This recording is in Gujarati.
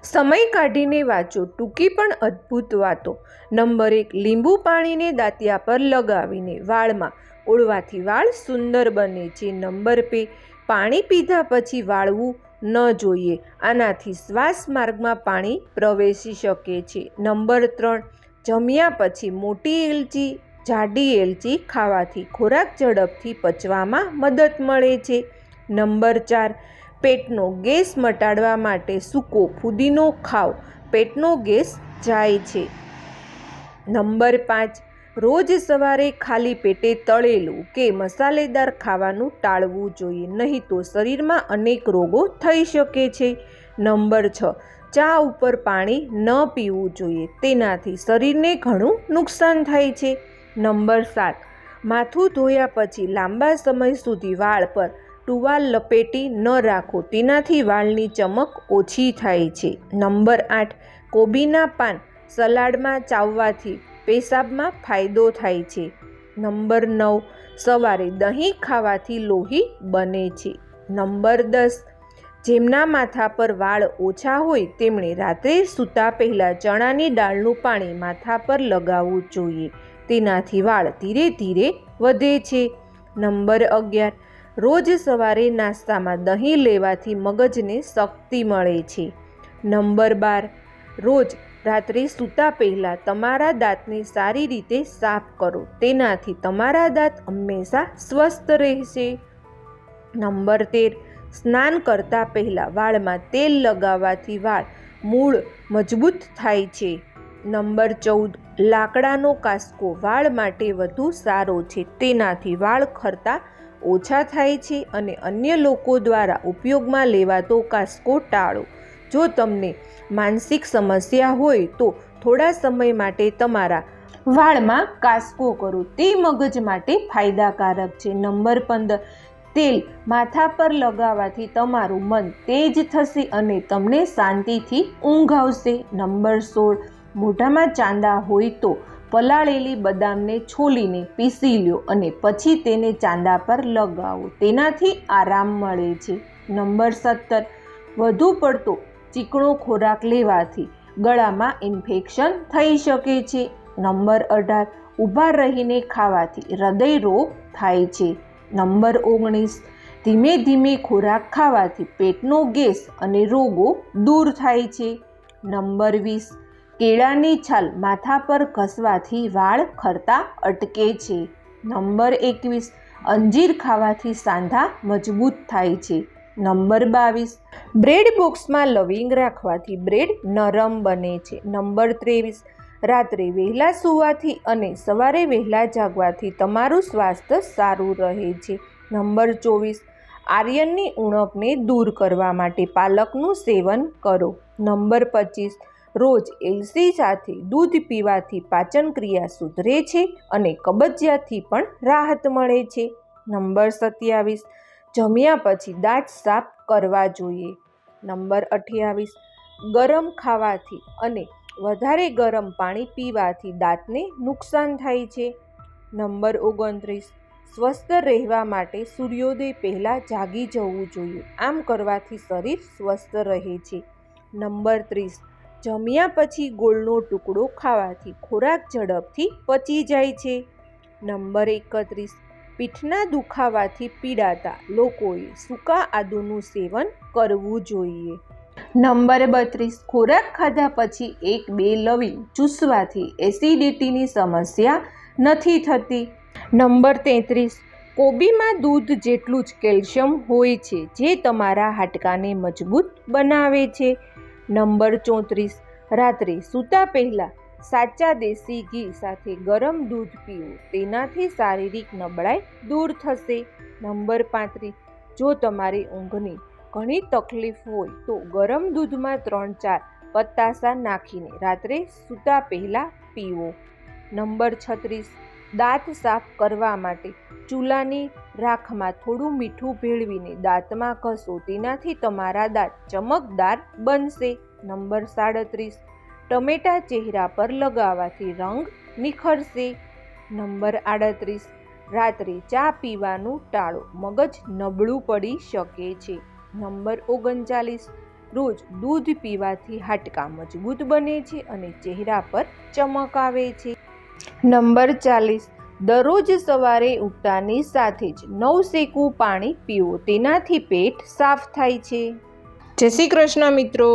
સમય કાઢીને વાંચો ટૂંકી પણ અદ્ભુત વાતો. નંબર 1, લીંબુ પાણીને દાંતિયા પર લગાવીને વાળમાં ઓળવાથી વાળ સુંદર બને છે. નંબર 2, પાણી પીધા પછી વાળવું ન જોઈએ. આનાથી શ્વાસ માર્ગમાં પાણી પ્રવેશી શકે છે. નંબર 3, જમ્યા પછી મોટી એલચી, જાડી એલચી ખાવાથી ખોરાક ઝડપથી પચવામાં મદદ મળે છે. નંબર 4, પેટનો ગેસ મટાડવા માટે સૂકો ફુદીનો ખાઓ, પેટનો ગેસ જાય છે. નંબર 5, રોજ સવારે ખાલી પેટે તળેલું કે મસાલેદાર ખાવાનું ટાળવું જોઈએ, નહીં તો શરીરમાં અનેક રોગો થઈ શકે છે. નંબર 6, ચા ઉપર પાણી ન પીવું જોઈએ, તેનાથી શરીરને ઘણું નુકસાન થાય છે. નંબર 7, માથું ધોયા પછી લાંબા સમય સુધી વાળ પર ટુવાલ લપેટી ન રાખો, તેનાથી વાળની ચમક ઓછી થાય છે. નંબર 8, કોબીના પાન સલાડમાં ચાવવાથી પેશાબમાં ફાયદો થાય છે. નંબર 9, સવારે દહીં ખાવાથી લોહી બને છે. નંબર 10, જેમના માથા પર વાળ ઓછા હોય તેમણે રાત્રે સૂતા પહેલાં ચણાની દાળનું પાણી માથા પર લગાવવું જોઈએ, તેનાથી વાળ ધીરે ધીરે વધે છે. નંબર 11, રોજ સવારે નાસ્તામાં દહીં લેવાથી મગજને શક્તિ મળે છે. નંબર 12, રોજ રાત્રે સૂતા પહેલાં તમારા દાંતને સારી રીતે સાફ કરો, તેનાથી તમારા દાંત હંમેશા સ્વસ્થ રહેશે. નંબર 13, સ્નાન કરતા પહેલાં વાળમાં તેલ લગાવવાથી વાળ મૂળ મજબૂત થાય છે. નંબર 14, લાકડાનો કાંસકો વાળ માટે વધુ સારો છે, તેનાથી વાળ ખરતા ઓછા થાય છે અને અન્ય લોકો દ્વારા ઉપયોગમાં લેવાતો કાંસકો ટાળો. જો તમને માનસિક સમસ્યા હોય તો થોડા સમય માટે તમારા વાળમાં કાંસકો કરો, તે મગજ માટે ફાયદાકારક છે. નંબર 15, તેલ માથા પર લગાવવાથી તમારું મન તેજ થશે અને તમને શાંતિથી ઊંઘ આવશે. નંબર 16, મોઢામાં ચાંદા હોય તો પલાળેલી બદામને છોલીને પીસી લો અને પછી તેને ચાંદા પર લગાવો, તેનાથી આરામ મળે છે. નંબર 17, વધુ પડતો ચીકણો ખોરાક લેવાથી ગળામાં ઇન્ફેક્શન થઈ શકે છે. નંબર 18, ઊભા રહીને ખાવાથી હૃદય રોગ થાય છે. નંબર 19, ધીમે ધીમે ખોરાક ખાવાથી પેટનો ગેસ અને રોગો દૂર થાય છે. નંબર 20, કેળાની છાલ માથા પર ઘસવાથી વાળ ખરતા અટકે છે. નંબર 21, અંજીર ખાવાથી સાંધા મજબૂત થાય છે. નંબર 22, બ્રેડ બોક્સમાં લવિંગ રાખવાથી બ્રેડ નરમ બને છે. નંબર 23, રાત્રે વહેલા સૂવાથી અને સવારે વહેલા જાગવાથી તમારું સ્વાસ્થ્ય સારું રહે છે. નંબર 24, આયર્નની ઉણપને દૂર કરવા માટે પાલકનું સેવન કરો. નંબર 25, રોજ એલચી સાથે દૂધ પીવાથી પાચન ક્રિયા સુધરે છે અને કબજિયાતથી પણ રાહત મળે છે. નંબર 27, જમ્યા પછી દાંત સાફ કરવા જોઈએ. નંબર 28, ગરમ ખાવાથી અને વધારે ગરમ પાણી પીવાથી દાંતને નુકસાન થાય છે. નંબર 29, સ્વસ્થ રહેવા માટે સૂર્યોદય પહેલાં જાગી જવું જોઈએ. આમ કરવાથી શરીર સ્વસ્થ રહે છે. નંબર 30, જમ્યા પછી ગોળનો ટુકડો ખાવાથી ખોરાક ઝડપથી પચી જાય છે. નંબર 31, પીઠના દુખાવાથી પીડાતા લોકોએ સૂકા આદુનું સેવન કરવું જોઈએ. નંબર 32, ખોરાક ખાધા પછી 1-2 લવિંગ ચૂસવાથી એસિડિટીની સમસ્યા નથી થતી. નંબર 33, કોબીમાં દૂધ જેટલું જ કેલ્શિયમ હોય છે, જે તમારા હાડકાને મજબૂત બનાવે છે. નંબર 34, રાત્રે સૂતા પહેલાં સાચા દેશી ઘી સાથે ગરમ દૂધ પીવું, તેનાથી શારીરિક નબળાઈ દૂર થશે. નંબર 35, જો તમારી ઊંઘની ઘણી તકલીફ હોય તો ગરમ દૂધમાં 3-4 પતાસા નાખીને રાત્રે સૂતા પહેલાં પીવો. નંબર 36, દાંત સાફ કરવા માટે ચૂલાની રાખમાં થોડું મીઠું ભેળવીને દાંતમાં ઘસો, તેનાથી તમારા દાંત ચમકદાર બનશે. નંબર 37, ટમેટા ચહેરા પર લગાવવાથી રંગ નિખરશે. નંબર 38, રાત્રે ચા પીવાનું ટાળો, મગજ નબળું પડી શકે છે. નંબર 39, રોજ દૂધ પીવાથી હાડકાં મજબૂત બને છે અને ચહેરા પર ચમક આવે છે. નંબર 40, દરરોજ સવારે ઉઠતાની સાથે જ નવશેકું પાણી પીવો, તેનાથી પેટ સાફ થાય છે. જય શ્રી કૃષ્ણ મિત્રો.